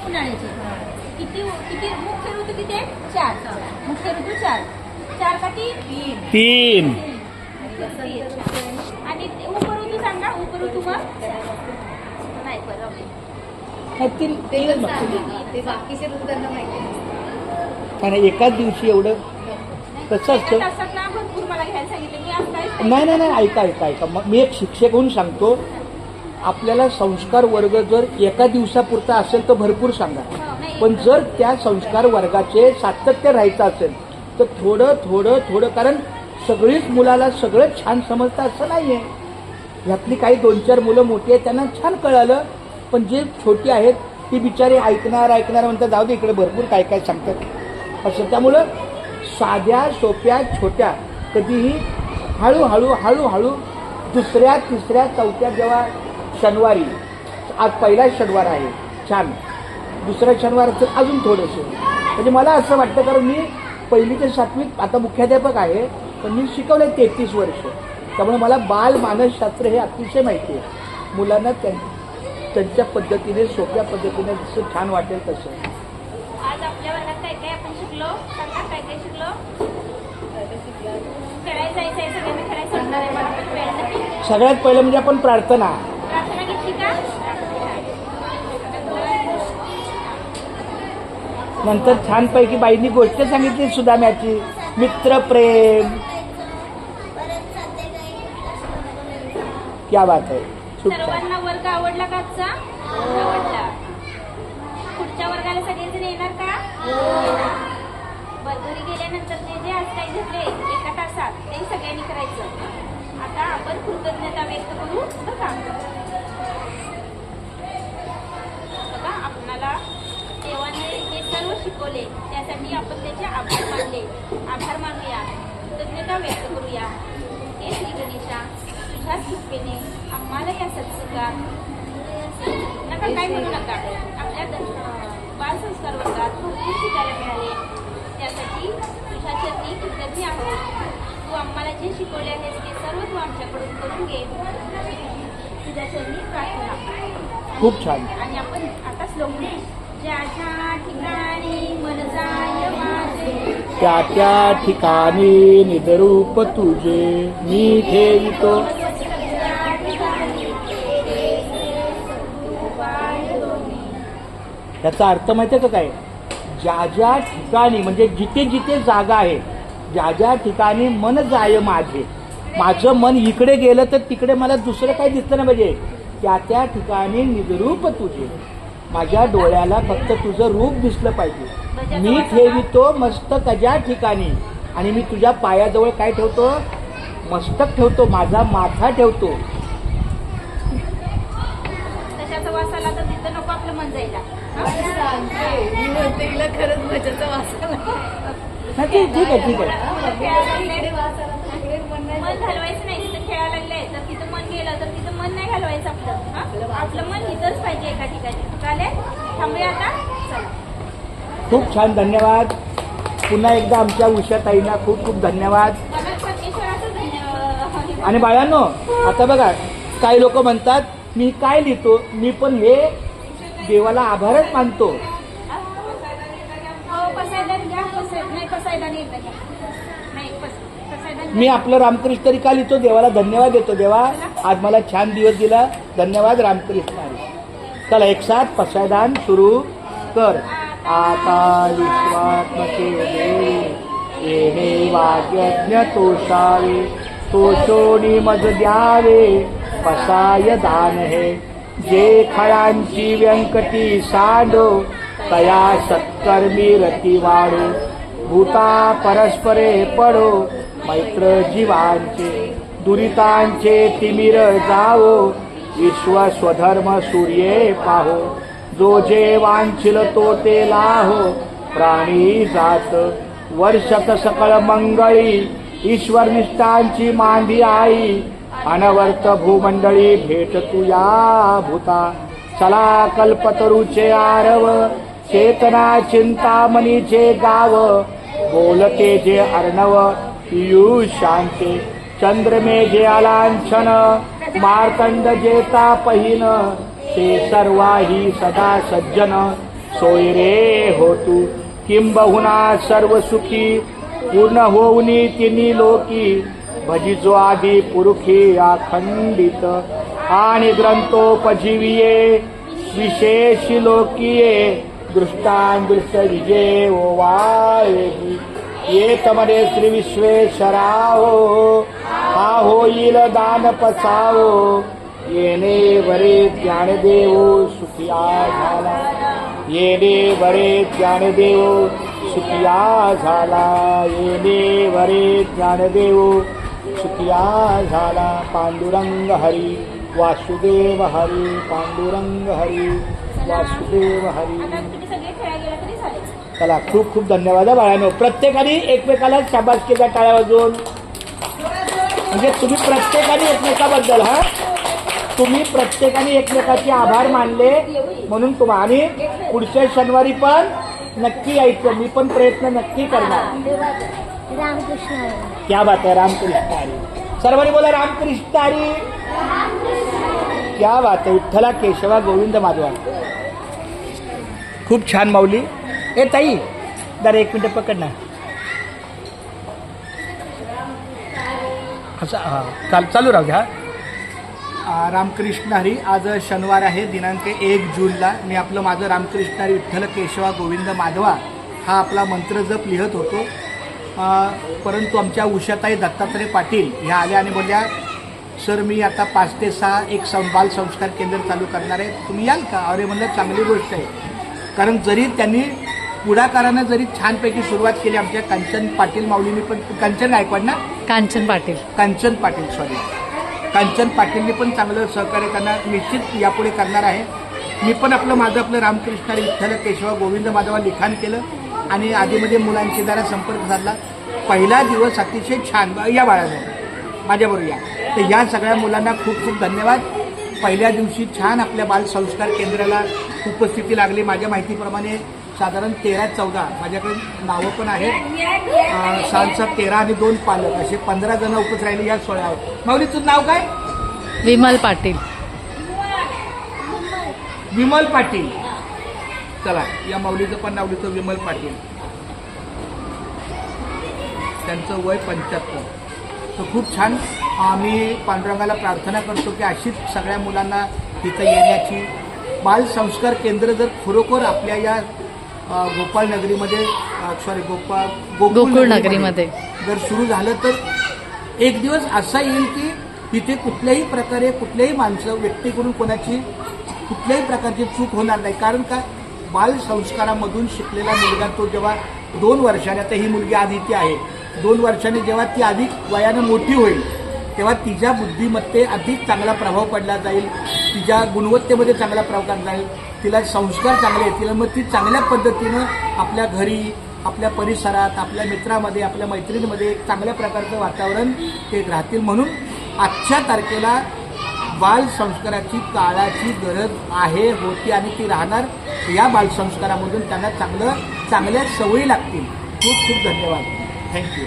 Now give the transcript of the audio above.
उन्हाळ्याचे किती किती मुख्य ऋतू किती आहेत? 4 मुख्य ऋतू 4 का 3 आणि उपऋतू सांगा उपऋतू मग नाही ते बाकीचे ऋतू त्यांना माहिती कारण एकाच दिवशी एवढं कसं असतं. तासात ना भरपूर मला घ्यायला सांगितलं मी आज काय नाही ऐका मग मी एक शिक्षक होऊन सांगतो, आपल्याला संस्कार वर्ग जर एका दिवसापुरता असेल तर भरपूर सांगा, पण जर त्या संस्कार वर्गाचे सातत्य राहायचं असेल तर थोडं थोडं थोडं, कारण सगळीच मुलाला सगळं छान समजतं असं नाही आहे. ह्यातली काही 2-4 मुलं मोठी आहेत त्यांना छान कळालं, पण जे छोटी आहेत ती बिचारी ऐकणार म्हणतात जाऊ दे इकडे भरपूर काय काय सांगतात असं. त्यामुळं साध्या सोप्या छोट्या कधीही हळूहळू 2ऱ्या 3ऱ्या 4थ्या जेव्हा शनिवारी, आज पहिला शनिवार आहे छान, 2रा शनिवार असेल अजून थोडंसं, म्हणजे मला असं वाटतं कारण मी 1ली ते 7वीत आता मुख्याध्यापक आहे, पण मी शिकवले 33 वर्ष, त्यामुळे मला बाल मानसशास्त्र हे अतिशय माहिती आहे. मुलांना त्यांच्या पद्धतीने सोप्या पद्धतीने जसं छान वाटेल तसं. आज आपल्या वर्गात काय काय आपण शिकलो सांगा, काय काय शिकलो? खेळायला जायचं आहे, सगळ्यांना खेळायला सांगणार आहे, मला पण वेळ नाही. सगळ्यात पहिलं म्हणजे आपण प्रार्थना घेतली का? नंतर छानपैकी बाईंनी गोष्ट सांगितली सुदाम्याची, मित्रप्रेम. क्या बात आहे. सर्वांना वर्ग आवडला का आजचा? आवडला. पुढच्या वर्गाला सगळेजण येणार का? घरी गेल्यानंतर जे आज काही घेतले एका तासात ते सगळ्यांनी करायचं. आता आपण कृतज्ञता व्यक्त करू बघा. आपणाला देवाने हे सर्व शिकवले त्यासाठी आपण त्याचे आभार मानूया, कृतज्ञता व्यक्त करूया. हे श्री गणेशा तुझ्या कृपेने आम्हाला या सत्संगात नका काय म्हणू नका, आपल्या बालसंस्कार वर्गात भरपूर शिकायला मिळाले, त्यासाठी तुझ्या चरणी कृतज्ञ आहोत. तू आम्हाला जे शिकवले आहेस ते सर्व तू आमच्याकडून करून घे, तुझ्या चरणी प्रार्थना. खूप छान. आणि आपण आता श्लोक ज्या ज्या ठिकाणी मन जाय माझे त्या ठिकाणी निजरूप तुझे मी ठेवितो. याचा अर्थ माहितीये का काय? ज्या ज्या ठिकाणी म्हणजे जिथे जिथे जागा आहे, ज्या ज्या ठिकाणी मन जाय माझं मन इकडे गेलं तर तिकडे मला दुसरं काही दिसलं नाही पाहिजे. त्या ठिकाणी निजरूप तुझे, माझ्या डोळ्याला फक्त तुझं रूप दिसलं पाहिजे. मी ठेवितो मस्तक ज्या ठिकाणी, आणि मी तुझ्या पायाजवळ काय ठेवतो? मस्तक ठेवतो, माझा माथा ठेवतो. तशाचा वास आला तर तिथं नको आपलं मन जायला. मी म्हणते हिला खरंच मजाचा वास आला. ठीक आहे. मन घालवायचं नाही, तिथं खेळायला लागलंय तर तिथं मन गेलं तर तिथं मन नाही घालवायचं आपलं. आपलं मन इथंच पाहिजे एका ठिकाणी. चालेल, थांबूया आता. चला, खूप छान, धन्यवाद. पुन्हा एकदा आमच्या उषाताईंना खूप खूप धन्यवाद. मला परमेश्वराचं धन्यवाद. आणि बाळांनो, आता बघा काही लोक म्हणतात मी काय लिहितो, मी पण हे देवाला आभारच मानतो. मी आपलं रामकृष्ण तरी का लिहितो? देवाला धन्यवाद देतो. देवा आज मला छान दिवस दिला, धन्यवाद रामकृष्ण. चला एक साथ पसायदान सुरू कर. आता विश्वात्मके देवी हे वाग्यज्ञ तोषावे, तोषोनी मज द्यावे पसाय दान हे. जे खळांची व्यंकटी सांडो, तया सत्कर्मी रती वाढो. भूता परस्परे पडो, मैत्र जीवांचे दुरितांचे तिमिर जावो. विश्व स्वधर्म सूर्ये पाहो, जो जे वांछिल तो ते लाहो. प्राणी जात वर्षक सकळ मंगळी, ईश्वर निष्ठांची मांदी आई. अनवर्त भूमंडळी भेट तुया भूता. चला कल्पतरूचे आरव, चेतना चिंतामणीचे गाव. बोलते जे अर्णव पियुष शांते, चंद्रमे जे अलांछन. मार्तंड जेता पहिन, ते सर्वाही सदा सज्जन. सोय रे हो तू किंबहुना सर्व सुखी पूर्ण होऊनी तिन्ही लोकी भजिजो आदी पुरुषे अखंडित आणि ग्रंथोपजीविये विशेष लोकीये दृष्टांदृष्ट विजय ओवाळेगी ये तमरे श्री विश्वेश्वराओ हा होईल दान पचावो येणे बरे ज्ञानदेव सुखिया झाला येणे बरे ज्ञानदेव सुखिया झाला येणे बरे ज्ञानदेव सुखिया झाला पांडुरंग हरी वासुदेव हरी पांडुरंग हरी वासुदेव हरी. आता तुम्ही सगळे खेळायला गेला तरी चालेल. चला खूप खूप धन्यवाद बाळांनो. प्रत्येकाने एकमेकाला शाबासकीच्या टाळ्या वाजवून म्हणजे तुम्ही प्रत्येकाने एकमेकाबद्दल तुम्ही प्रत्येकाने एकमेकाचे आभार मानले म्हणून तुम्हाला आणि पुढच्या शनिवारी पण नक्की यायचं. मी पण प्रयत्न नक्की करणार. रामकृष्ण. क्या बात आहे. रामकृष्ण हरी. सर्वांनी बोला रामकृष्ण हरी. क्या बात आहे. विठ्ठला केशवा गोविंद माधवा. खूप छान माऊली. ए ताई जरा एक मिनिट पकड ना. असं हां चालू राहू द्या. रामकृष्ण हरी. आज शनिवार आहे दिनांक 1 जूनला. मी आपलं माझं रामकृष्ण हरी विठ्ठल केशवा गोविंद माधवा हा आपला मंत्र जप लिहत होतो. परंतु आमच्या उषाताई दत्तात्रय पाटील ह्या आल्या आणि बोलल्या सर मी आता 5 ते 6 एक बालसंस्कार केंद्र चालू करणार आहे, तुम्ही याल का? अरे म्हणलं चांगली गोष्ट आहे. कारण जरी त्यांनी पुढाकारानं जरी छानपैकी सुरुवात केली आमच्या कांचन पाटील माऊलींनी पण कांचन गायकवाड ना कांचन पाटील सॉरी कांचन पाटीलनी पण चांगलं सहकार्य करणार निश्चित यापुढे करणार आहे. मी पण माझं रामकृष्ण हरी विठ्ठल केशवा गोविंद माधवा लिखाण केलं आणि आधीमध्ये मुलांशी जरा संपर्क साधला. पहिला दिवस अतिशय छान. या बाळानं माझ्याबरोबर या. तर या सगळ्या मुलांना खूप खूप धन्यवाद. पहिल्या दिवशी छान आपल्या बालसंस्कार केंद्राला उपस्थिती लागली. माझ्या माहितीप्रमाणे साधारण 13-14 माझ्याकडे नावं पण आहेत. 13 आणि 2 पालक असे 15 जण उपस्थित राहिले या सोहळ्यावर. माऊली तुझं नाव काय? विमल पाटील. विमल पाटील. चला या माऊलीचं पण नाव लिहितो विमल पाटील. त्यांचं वय 75. तर खूप छान. आम्ही पांडुरंगाला प्रार्थना करतो की अशीच सगळ्या मुलांना इथं येण्याची बालसंस्कार केंद्र जर खरोखर आपल्या या गोपाळ नगरीमध्ये गोकुळ नगरीमध्ये जर सुरू झालं तर एक दिवस असा येईल की तिथे कुठल्याही प्रकारे कुठल्याही माणसं व्यक्तीकडून कोणाची कुठल्याही प्रकारची चूक होणार नाही. कारण का बालसंस्कारामधून शिकलेला मुलगा तो जेव्हा 2 वर्षाने आता ही मुलगी आज इथे आहे 2 वर्षांनी जेव्हा ती अधिक वयानं मोठी होईल तेव्हा तिच्या बुद्धिमत्ते अधिक चांगला प्रभाव पडला जाईल. तिच्या गुणवत्तेमध्ये चांगला प्रभाव जाईल. तिला संस्कार चांगले येतील. मग ती चांगल्या पद्धतीनं आपल्या घरी आपल्या परिसरात आपल्या मित्रामध्ये आपल्या मैत्रिणीमध्ये एक चांगल्या प्रकारचं वातावरण ते राहतील. म्हणून आजच्या तारखेला बालसंस्काराची काळाची गरज आहे होती आणि ती राहणार. या बालसंस्कारामधून त्यांना चांगल्या सवयी लागतील. खूप खूप धन्यवाद. थँक्यू.